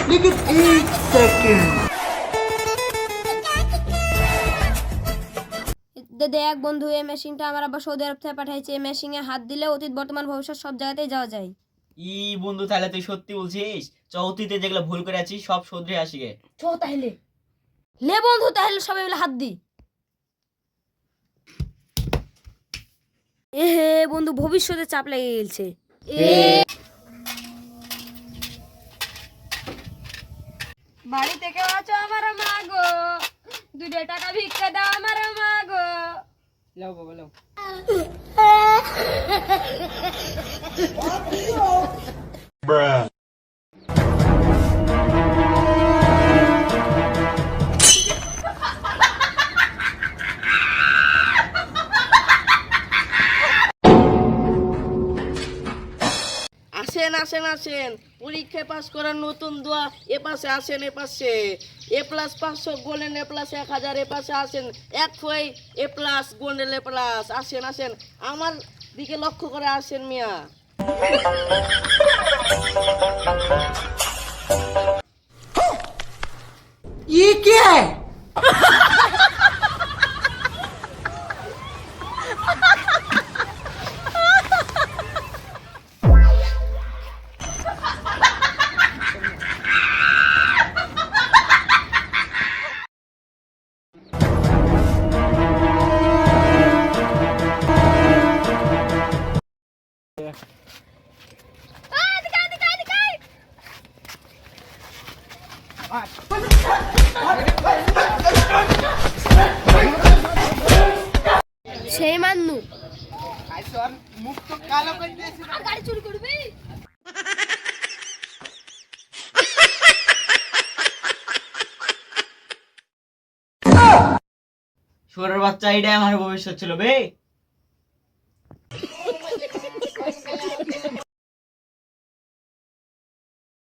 लेकिन एक सेकंड। দেখ বন্ধু, এই মেশিনটা আমার আব্বা সৌদি আরব থেকে পাঠাইছে। এই মেশিনে হাত দিলে অতীত বর্তমান ভবিষ্যৎ সব জায়গাতেই যাওয়া যায়। বন্ধু, তাহলে তুই সত্যি বলছিস? অতীতে যেগুলো ভুল করে আছিস সব শুধরে আসি গে। চো তাহলে লে বন্ধু, তাহলে সবাই মিলে হাত দি। এ হে বন্ধু, ভবিষ্যতে চাপ লেগে গেছে। বাড়ি থেকে আছো আমার মা গো, 2 টাকা ভিক্ষা দাও আমার মা গো। লাও বাবা লাও। আসেন আসেন আসেন, পরীক্ষায় পাস করার নতুন দোয়া। এ পাশে আসেন, এ পাশে A+ 500 গোল্ডেন A+ 1000। এ পাশে আসেন, 1 A+ গোল্ডেন A+। আসেন আসেন, আমার দিকে লক্ষ্য করে আসেন মিয়া। ये क्या है? সেই মান্নু मुख तो काला कर दिया। আর গাড়ি চুরি করবি। শুয়োরের বাচ্চা, এইটাই আমার ভবিষ্যৎ ছিল বে।